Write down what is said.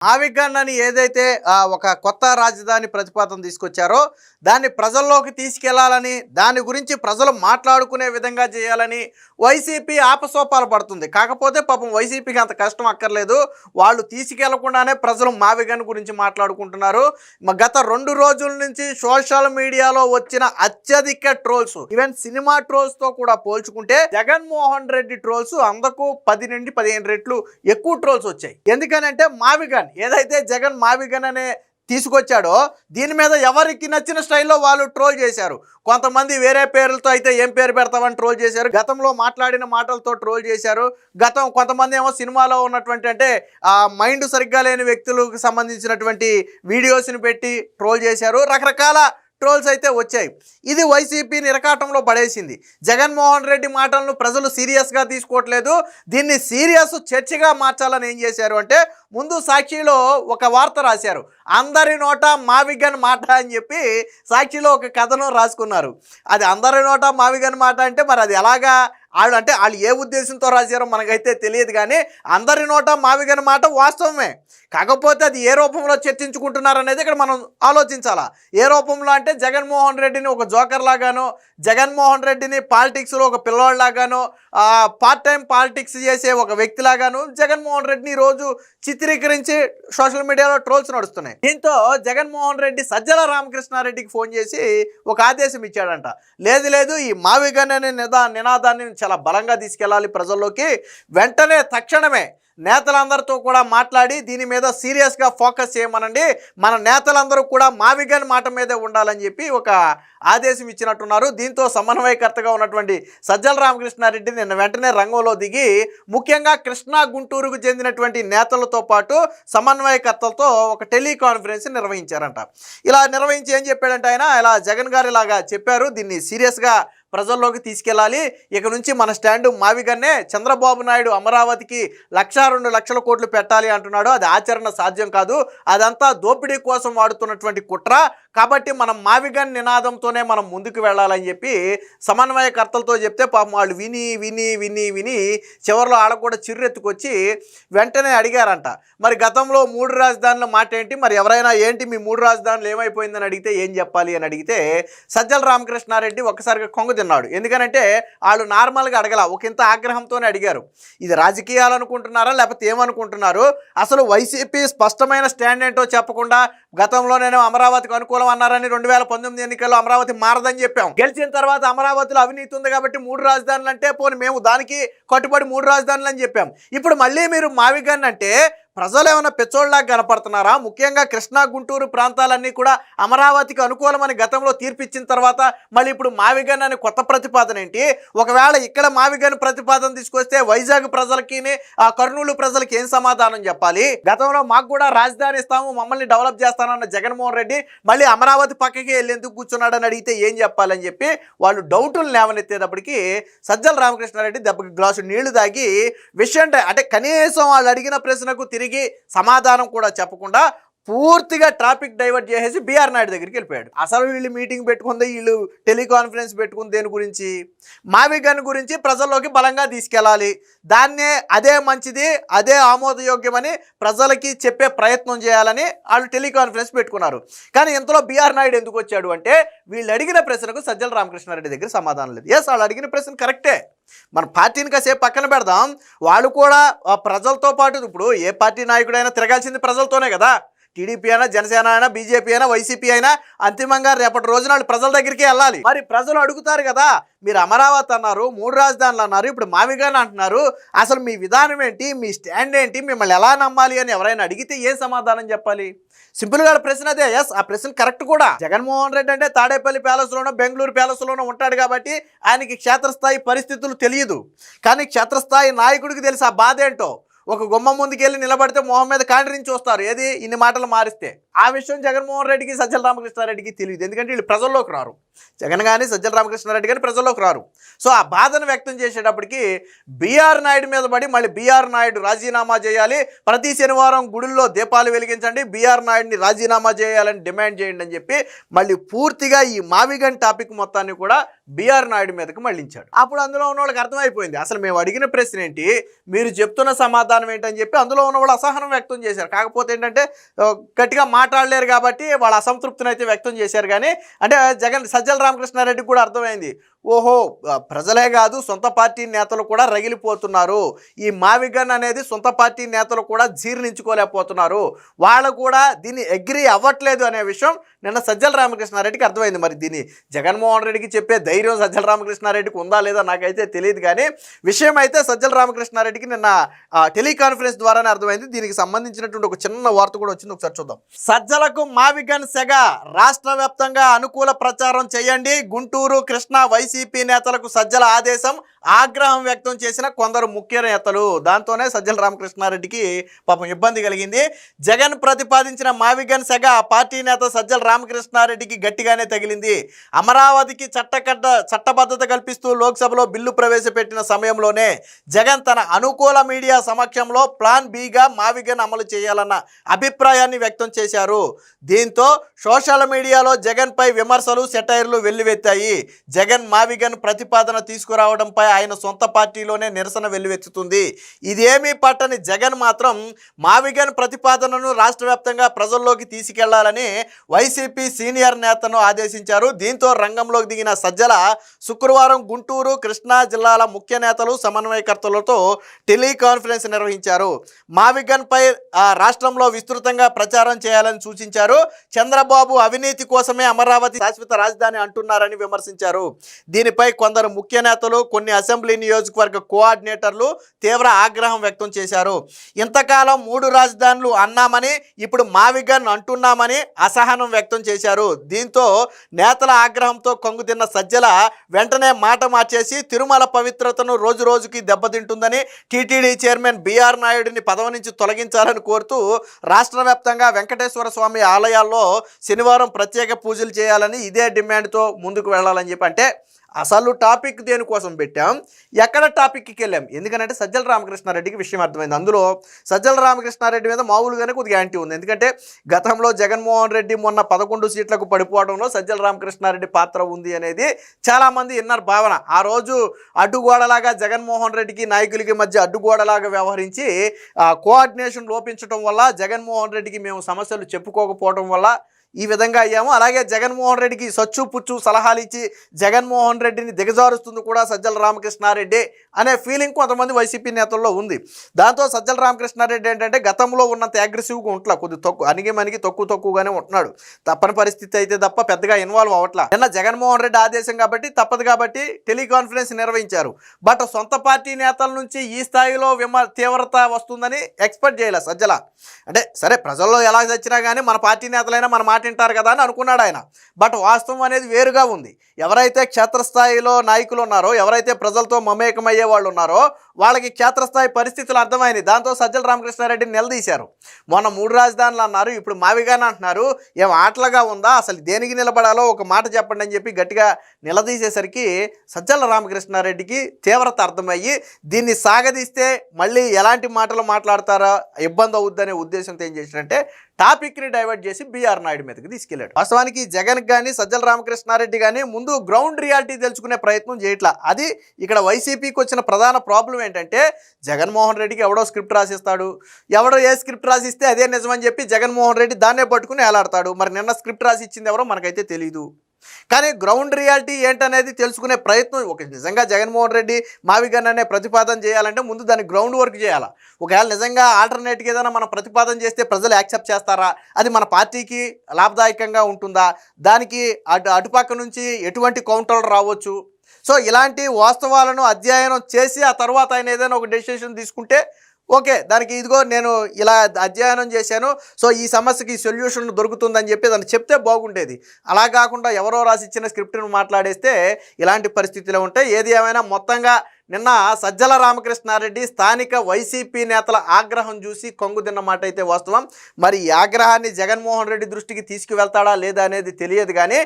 ఆవిగన్ అని ఏదైతే ఒక కొత్త రాజధాని ప్రతిపాదన తీసుకొచ్చారో దాన్ని ప్రజల్లోకి తీసుకెళ్లాలని దాని గురించి ప్రజలు మాట్లాడుకునే విధంగా చేయాలని వైసీపీ ఆపసోపాలు పడుతుంది. కాకపోతే పాపం వైసీపీకి అంత కష్టం అక్కర్లేదు. వాళ్ళు తీసుకెళ్లకుండానే ప్రజలు మావిగన్ గురించి మాట్లాడుకుంటున్నారు. గత 2 రోజుల నుంచి సోషల్ మీడియాలో వచ్చిన అత్యధిక ట్రోల్స్, ఈవెన్ సినిమా ట్రోల్స్ తో కూడా పోల్చుకుంటే జగన్మోహన్ రెడ్డి ట్రోల్స్ అందకు 10 నుండి 15 రెట్లు ఎక్కువ ట్రోల్స్ వచ్చాయి. ఎందుకనంటే మావిగన్ ఏదైతే జగన్ మావిగన్ అనే తీసుకొచ్చాడో దీని మీద ఎవరికి నచ్చిన స్టైల్లో వాళ్ళు ట్రోల్ చేశారు. కొంతమంది వేరే పేర్లతో అయితే ఏం పేరు పెడతామని ట్రోల్ చేశారు, గతంలో మాట్లాడిన మాటలతో ట్రోల్ చేశారు. కొంతమంది ఏమో సినిమాలో ఉన్నటువంటి అంటే మైండ్ సరిగ్గా లేని వ్యక్తులకు సంబంధించినటువంటి వీడియోస్ని పెట్టి ట్రోల్ చేశారు. రకరకాల ట్రోల్స్ అయితే వచ్చాయి. ఇది వైసీపీని ఇరకాటంలో పడేసింది. జగన్మోహన్ రెడ్డి మాటలను ప్రజలు సీరియస్గా తీసుకోవట్లేదు. దీన్ని సీరియస్ చర్చగా మార్చాలని ఏం చేశారు అంటే ముందు సాక్షిలో ఒక వార్త రాశారు. అందరి నోట మావిగన్ మాట అని చెప్పి సాక్షిలో ఒక కథనం రాసుకున్నారు. అది అందరి నోట మావిగన్ మాట అంటే మరి అది ఎలాగా వాళ్ళు ఏ ఉద్దేశంతో రాశారో మనకైతే తెలియదు. కానీ అందరి నోట మావిగన్ మాట వాస్తవమే. కాకపోతే అది ఏ రూపంలో చర్చించుకుంటున్నారు అనేది ఇక్కడ మనం ఆలోచించాలా. ఏ రూపంలో అంటే జగన్మోహన్ రెడ్డిని ఒక జోకర్ లాగానో, జగన్మోహన్ రెడ్డిని పాలిటిక్స్లో ఒక పిల్లవాళ్ళలాగానో, పార్ట్ టైం పాలిటిక్స్ చేసే ఒక వ్యక్తిలాగాను జగన్మోహన్ రెడ్డిని రోజు చిత్రీకరించి సోషల్ మీడియాలో ట్రోల్స్ నడుస్తున్నాయి. దీంతో జగన్మోహన్ రెడ్డి సజ్జల రామకృష్ణారెడ్డికి ఫోన్ చేసి ఒక ఆదేశం ఇచ్చాడంట. లేదు ఈ మావిగన్ అనే నినాదాన్ని చాలా బలంగా తీసుకెళ్ళాలి ప్రజల్లోకి. వెంటనే తక్షణమే నేతలందరితో కూడా మాట్లాడి దీని మీద సీరియస్గా ఫోకస్ చేయమనండి, మన నేతలందరూ కూడా మావిగన్ మాట మీదే ఉండాలని చెప్పి ఒక ఆదేశం ఇచ్చినట్టున్నారు. దీంతో సమన్వయకర్తగా ఉన్నటువంటి సజ్జల రామకృష్ణారెడ్డి నిన్న వెంటనే రంగంలో దిగి ముఖ్యంగా కృష్ణా గుంటూరుకు చెందినటువంటి నేతలతో పాటు సమన్వయకర్తలతో ఒక టెలికాన్ఫరెన్స్ నిర్వహించారంట. ఇలా నిర్వహించి ఏం చెప్పాడంటే ఆయన ఇలా జగన్ గారు ఇలాగా చెప్పారు, దీన్ని సీరియస్గా ప్రజల్లోకి తీసుకెళ్ళాలి. ఇక నుంచి మన స్టాండు మావిగన్నే. చంద్రబాబు నాయుడు అమరావతికి 1,02 లక్షల కోట్లు పెట్టాలి అంటున్నాడు. అది ఆచరణ సాధ్యం కాదు, అదంతా దోపిడీ కోసం వాడుతున్నటువంటి కుట్ర. కాబట్టి మనం మావిగన్ నినాదంతోనే మనం ముందుకు వెళ్ళాలని చెప్పి సమన్వయకర్తలతో చెప్తే పాపం వాళ్ళు విని విని విని విని చివరిలో వాళ్ళకు కూడా చిర్రెత్తుకొచ్చి వెంటనే అడిగారంట, మరి గతంలో 3 రాజధానుల మాట ఏంటి, మరి ఎవరైనా ఏంటి మీ 3 రాజధానులు ఏమైపోయిందని అడిగితే ఏం చెప్పాలి అని అడిగితే సజ్జల రామకృష్ణారెడ్డి ఒక్కసారిగా కొంగ తిన్నాడు. ఎందుకనంటే వాళ్ళు నార్మల్గా అడగల, ఒక ఇంత ఆగ్రహంతోనే అడిగారు. ఇది రాజకీయాలు అనుకుంటున్నారా లేకపోతే ఏమనుకుంటున్నారు? అసలు వైసీపీ స్పష్టమైన స్టాండ్ ఏంటో చెప్పకుండా గతంలో నేను అమరావతికి అనుకూలం అన్నారని 2019 ఎన్నికల్లో అమరావతి మారదని చెప్పాం. గెలిచిన తర్వాత అమరావతిలో అవినీతి ఉంది కాబట్టి 3 రాజధానులు అంటే పోనీ మేము దానికి కట్టుబడి 3 రాజధానులు అని చెప్పాం. ఇప్పుడు మళ్ళీ మీరు మావిగన్ అంటే ప్రజలు ఏమైనా పెచ్చోళ్ళలాగా కనపడుతున్నారా? ముఖ్యంగా కృష్ణా గుంటూరు ప్రాంతాలన్నీ కూడా అమరావతికి అనుకూలమని గతంలో తీర్పిచ్చిన తర్వాత మళ్ళీ ఇప్పుడు మావిగన్ అని కొత్త ప్రతిపాదన ఏంటి? ఒకవేళ ఇక్కడ మావిగన్ ప్రతిపాదన తీసుకొస్తే వైజాగ్ ప్రజలకి కర్నూలు ప్రజలకి ఏం సమాధానం చెప్పాలి? గతంలో మాకు కూడా రాజధాని ఇస్తాము, మమ్మల్ని డెవలప్ చేస్తానన్న జగన్మోహన్ రెడ్డి మళ్ళీ అమరావతి పక్కకి వెళ్ళి ఎందుకు కూర్చున్నాడని అడిగితే ఏం చెప్పాలని చెప్పి వాళ్ళు డౌటులు లేవనెత్తేటప్పటికి సజ్జల రామకృష్ణారెడ్డి దెబ్బకి గ్లాసు నీళ్లు తాగి విషయం అంటే కనీసం వాళ్ళు అడిగిన ప్రశ్నకు తిరిగి సమాధానం కూడా చెప్పకుండా పూర్తిగా ట్రాఫిక్ డైవర్ట్ చేసేసి బీఆర్ నాయుడు దగ్గరికి వెళ్ళిపోయాడు. అసలు వీళ్ళు మీటింగ్ పెట్టుకుంది, వీళ్ళు టెలికాన్ఫరెన్స్ పెట్టుకుంది దేని గురించి? మావిగన్ గురించి ప్రజల్లోకి బలంగా తీసుకెళ్ళాలి, దాన్నే అదే మంచిది, అదే ఆమోదయోగ్యమని ప్రజలకి చెప్పే ప్రయత్నం చేయాలని వాళ్ళు టెలికాన్ఫరెన్స్ పెట్టుకున్నారు. కానీ ఇంతలో బీఆర్ నాయుడు ఎందుకు వచ్చాడు అంటే వీళ్ళు అడిగిన ప్రశ్నకు సజ్జల రామకృష్ణారెడ్డి దగ్గర సమాధానం లేదు. ఎస్, వాళ్ళు అడిగిన ప్రశ్న కరెక్టే, మన పార్టీని కాసేపు పక్కన పెడదాం, వాళ్ళు కూడా ప్రజలతో పాటు ఇప్పుడు ఏ పార్టీ నాయకుడైనా తిరగాల్సింది ప్రజలతోనే కదా. టీడీపీ అయినా, జనసేన అయినా, బీజేపీ అయినా, వైసీపీ అయినా అంతిమంగా రేపటి రోజున వాళ్ళు ప్రజల దగ్గరికి వెళ్ళాలి. మరి ప్రజలు అడుగుతారు కదా, మీరు అమరావతి అన్నారు, 3 రాజధానులు అన్నారు, ఇప్పుడు మావిగన్ అంటున్నారు, అసలు మీ విధానం ఏంటి, మీ స్టాండ్ ఏంటి, మిమ్మల్ని ఎలా నమ్మాలి అని ఎవరైనా అడిగితే ఏ సమాధానం చెప్పాలి? సింపుల్గా ప్రశ్న అదే. ఎస్, ఆ ప్రశ్న కరెక్ట్ కూడా. జగన్మోహన్ రెడ్డి అంటే తాడేపల్లి ప్యాలెస్లోనో బెంగళూరు ప్యాలెస్లోనో ఉంటాడు కాబట్టి ఆయనకి క్షేత్రస్థాయి పరిస్థితులు తెలియదు. కానీ క్షేత్రస్థాయి నాయకుడికి తెలుసు ఆ బాధ ఏంటో. ఒక గుమ్మం ముందుకెళ్ళి నిలబడితే మొహం మీద కాండ్రించి చూస్తారు, ఏది ఇన్ని మాటలు మారిస్తే. ఆ విషయం జగన్మోహన్ రెడ్డికి సజ్జల రామకృష్ణారెడ్డికి తెలియదు. ఎందుకంటే వీళ్ళు ప్రజల్లోకి రారు. జగన్ కానీ సజ్జల రామకృష్ణారెడ్డి కానీ ప్రజల్లోకి రారు. సో ఆ బాధను వ్యక్తం చేసేటప్పటికి బీఆర్ నాయుడు మీద పడి మళ్ళీ బీఆర్ నాయుడు రాజీనామా చేయాలి, ప్రతి శనివారం గుడుల్లో దీపాలు వెలిగించండి, బీఆర్ నాయుడిని రాజీనామా చేయాలని డిమాండ్ చేయండి అని చెప్పి మళ్ళీ పూర్తిగా ఈ మావిగన్ టాపిక్ మొత్తాన్ని కూడా బీఆర్ నాయుడు మీదకి మళ్ళించాడు. అప్పుడు అందులో ఉన్న వాళ్ళకి అర్థమైపోయింది అసలు మేము అడిగిన ప్రశ్న ఏంటి, మీరు చెప్తున్న సమాధానం ఏంటని చెప్పి అందులో ఉన్న వాళ్ళు అసహనం వ్యక్తం చేశారు. కాకపోతే ఏంటంటే గట్టిగా మాట్లాడలేరు కాబట్టి వాళ్ళ అసంతృప్తిని అయితే వ్యక్తం చేశారు. కానీ అంటే సజ్జల రామకృష్ణారెడ్డికి కూడా అర్థమైంది, ఓహో ప్రజలే కాదు సొంత పార్టీ నేతలు కూడా రగిలిపోతున్నారు, ఈ మావిగన్ అనేది సొంత పార్టీ నేతలు కూడా జీర్ణించుకోలేకపోతున్నారు, వాళ్ళు కూడా దీన్ని అగ్రీ అవ్వట్లేదు అనే విషయం నిన్న సజ్జల రామకృష్ణారెడ్డికి అర్థమైంది. మరి దీన్ని జగన్మోహన్ రెడ్డికి చెప్పే ధైర్యం సజ్జల రామకృష్ణారెడ్డికి ఉందా లేదా నాకైతే తెలియదు. కానీ విషయం అయితే సజ్జల రామకృష్ణారెడ్డికి నిన్న టెలికాన్ఫరెన్స్ ద్వారానే అర్థమైంది. దీనికి సంబంధించినటువంటి ఒక చిన్న వార్త కూడా వచ్చింది, ఒకసారి చూద్దాం. సజ్జలకు మావిగన్ సెగ, రాష్ట్ర వ్యాప్తంగా అనుకూల ప్రచారం చేయండి, గుంటూరు కృష్ణా వైసీపీ నేతలకు సజ్జల ఆదేశం, ఆగ్రహం వ్యక్తం చేసిన కొందరు ముఖ్య నేతలు. దాంతోనే సజ్జల రామకృష్ణారెడ్డికి పాపం ఇబ్బంది కలిగింది. జగన్ ప్రతిపాదించిన మావిగన్ సెగ పార్టీ నేత సజ్జల రామకృష్ణారెడ్డికి గట్టిగానే తగిలింది. అమరావతికి చట్టబద్ధత కల్పిస్తూ లోక్సభలో బిల్లు ప్రవేశపెట్టిన సమయంలోనే జగన్ తన అనుకూల మీడియా సమక్షంలో ప్లాన్ బిగా మావిగన్ అమలు చేయాలన్న అభిప్రాయాన్ని వ్యక్తం చేశారు. దీంతో సోషల్ మీడియాలో జగన్ పై విమర్శలు సెటైర్లు వెల్లువెత్తాయి. జగన్ మావిగన్ ప్రతిపాదన తీసుకురావడంపై ఆయన సొంత పార్టీలోనే నిరసన వెల్లువెత్తుతుంది. ఇదేమీ పట్టని జగన్ మాత్రం మావిగన్ ప్రతిపాదనను రాష్ట్ర వ్యాప్తంగా ప్రజల్లోకి తీసుకెళ్లాలని వైసీపీ సీనియర్ నేతను ఆదేశించారు. దీంతో రంగంలోకి దిగిన సజ్జల శుక్రవారం గుంటూరు కృష్ణా జిల్లాల ముఖ్య నేతలు సమన్వయకర్తలతో టెలికాన్ఫరెన్స్ నిర్వహించారు. మావిగన్ పై రాష్ట్రంలో విస్తృతంగా ప్రచారం చేయాలని సూచించారు. చంద్రబాబు అవినీతి కోసమే అమరావతి శాశ్వత రాజధాని అంటున్నారని విమర్శించారు. దీనిపై కొందరు ముఖ్య నేతలు, కొన్ని అసెంబ్లీ నియోజకవర్గ కోఆర్డినేటర్లు తీవ్ర ఆగ్రహం వ్యక్తం చేశారు. ఇంతకాలం 3 రాజధానులు అన్నామని ఇప్పుడు మావిగన్ అంటున్నామని అసహనం వ్యక్తం చేశారు. దీంతో నేతల ఆగ్రహంతో కంగుతిన్న సజ్జల వెంటనే మాట మార్చేసి తిరుమల పవిత్రతను రోజు రోజుకి దెబ్బతింటుందని టీటీడీ చైర్మన్ బీఆర్ నాయుడిని పదవి నుంచి తొలగించాలని కోరుతూ రాష్ట్ర వ్యాప్తంగా వెంకటేశ్వర స్వామి ఆలయాల్లో శనివారం ప్రత్యేక పూజలు చేయాలని, ఇదే డిమాండ్తో ముందుకు వెళ్ళాలని చెప్పి. అంటే అసలు టాపిక్ దేనికోసం పెట్టాం, ఎక్కడ టాపిక్కి వెళ్ళాం, ఎందుకంటే సజ్జల రామకృష్ణారెడ్డికి విషయం అర్థమైంది. అందులో సజ్జల రామకృష్ణారెడ్డి మీద మామూలుగానే కొద్దిగా యాంటీ ఉంది. ఎందుకంటే గతంలో జగన్మోహన్ రెడ్డి మొన్న 11 సీట్లకు పడిపోవడంలో సజ్జల రామకృష్ణారెడ్డి పాత్ర ఉంది అనేది చాలామంది ఇన్నర్ భావన. ఆ రోజు అడ్డుగోడలాగా జగన్మోహన్ రెడ్డికి నాయకులకి మధ్య అడ్డుగోడలాగా వ్యవహరించి కోఆర్డినేషన్ లోపించడం వల్ల జగన్మోహన్ రెడ్డికి మేము సమస్యలు చెప్పుకోకపోవడం వల్ల ఈ విధంగా అయ్యాము. అలాగే జగన్మోహన్ రెడ్డికి సచ్చు పుచ్చు సలహాలు ఇచ్చి జగన్మోహన్ రెడ్డిని దిగజారుస్తుంది కూడా సజ్జల రామకృష్ణారెడ్డి అనే ఫీలింగ్ కొంతమంది వైసీపీ నేతల్లో ఉంది. దాంతో సజ్జల రామకృష్ణారెడ్డి ఏంటంటే గతంలో ఉన్నంత అగ్రెసివ్గా ఉంట్లా, కొద్ది అణిగి తక్కువగానే ఉంటున్నాడు. తప్పని పరిస్థితి అయితే తప్ప పెద్దగా ఇన్వాల్వ్ అవ్వట్లా. నిన్న జగన్మోహన్ రెడ్డి ఆదేశం కాబట్టి తప్పదు కాబట్టి టెలికాన్ఫరెన్స్ నిర్వహించారు. బట్ సొంత పార్టీ నేతల నుంచి ఈ స్థాయిలో తీవ్రత వస్తుందని ఎక్స్పెక్ట్ చేయలేదు సజ్జల. అంటే సరే ప్రజల్లో ఎలా వచ్చినా కానీ మన పార్టీ నేతలైనా మన తింటారు కదా అని అనుకున్నాడు ఆయన. బట్ వాస్తవం అనేది వేరుగా ఉంది. ఎవరైతే క్షేత్రస్థాయిలో నాయకులు ఉన్నారో, ఎవరైతే ప్రజలతో మమేకమయ్యే వాళ్ళు ఉన్నారో వాళ్ళకి క్షేత్రస్థాయి పరిస్థితులు అర్థమైంది. దాంతో సజ్జల రామకృష్ణారెడ్డిని నిలదీశారు. మొన్న 3 రాజధానులు అన్నారు, ఇప్పుడు మావిగానే అంటున్నారు, ఏం ఆటలుగా ఉందా, అసలు దేనికి నిలబడాలో ఒక మాట చెప్పండి అని చెప్పి గట్టిగా నిలదీసేసరికి సజ్జల రామకృష్ణారెడ్డికి తీవ్రత అర్థమయ్యి దీన్ని సాగదీస్తే మళ్ళీ ఎలాంటి మాటలు మాట్లాడతారా, ఇబ్బంది అవుద్దనే ఉద్దేశంతో ఏం చేసినంటే టాపిక్ని డైవర్ట్ చేసి బీఆర్ నాయుడు మీదకి తీసుకెళ్లాడు. వాస్తవానికి జగన్ కానీ సజ్జల రామకృష్ణారెడ్డి కానీ ముందు గ్రౌండ్ రియాలిటీ తెలుసుకునే ప్రయత్నం చేయట్లా. అది ఇక్కడ వైసీపీకి వచ్చిన ప్రధాన ప్రాబ్లం ఏంటంటే జగన్మోహన్ రెడ్డికి ఎవడో స్క్రిప్ట్ రాసిస్తాడు, ఎవడో ఏ స్క్రిప్ట్ రాసిస్తే అదే నిజమని చెప్పి జగన్మోహన్ రెడ్డి దాన్నే పట్టుకుని ఏలాడతాడు. మరి నిన్న స్క్రిప్ట్ రాసి ఇచ్చింది ఎవరో మనకైతే తెలియదు. కానీ గ్రౌండ్ రియాలిటీ ఏంటనేది తెలుసుకునే ప్రయత్నం నిజంగా జగన్మోహన్ రెడ్డి మావిగన్ అనే ప్రతిపాదన చేయాలంటే ముందు దాన్ని గ్రౌండ్ వర్క్ చేయాలా. ఒకవేళ నిజంగా ఆల్టర్నేట్గా ఏదైనా మనం ప్రతిపాదన చేస్తే ప్రజలు యాక్సెప్ట్ చేస్తారా, అది మన పార్టీకి లాభదాయకంగా ఉంటుందా, దానికి అటుపక్క నుంచి ఎటువంటి కౌంటర్లు రావచ్చు. సో ఇలాంటి వాస్తవాలను అధ్యయనం చేసి ఆ తర్వాత ఆయన ఏదైనా ఒక డెసిషన్ తీసుకుంటే ఓకే, దానికి ఇదిగో నేను ఇలా అధ్యయనం చేశాను, సో ఈ సమస్యకి సొల్యూషన్ దొరుకుతుందని చెప్పి దాన్ని చెప్తే బాగుండేది. అలా కాకుండా ఎవరో రాసి ఇచ్చిన స్క్రిప్ట్ను మాట్లాడేస్తే ఇలాంటి పరిస్థితులు ఉంటాయి. ఏది ఏమైనా మొత్తంగా నిన్న సజ్జల రామకృష్ణారెడ్డి స్థానిక వైసీపీ నేతల ఆగ్రహం చూసి కొంగుదిన్న మాట అయితే వాస్తవం. మరి ఈ ఆగ్రహాన్ని జగన్మోహన్ రెడ్డి దృష్టికి తీసుకువెళ్తాడా లేదా అనేది తెలియదు. కానీ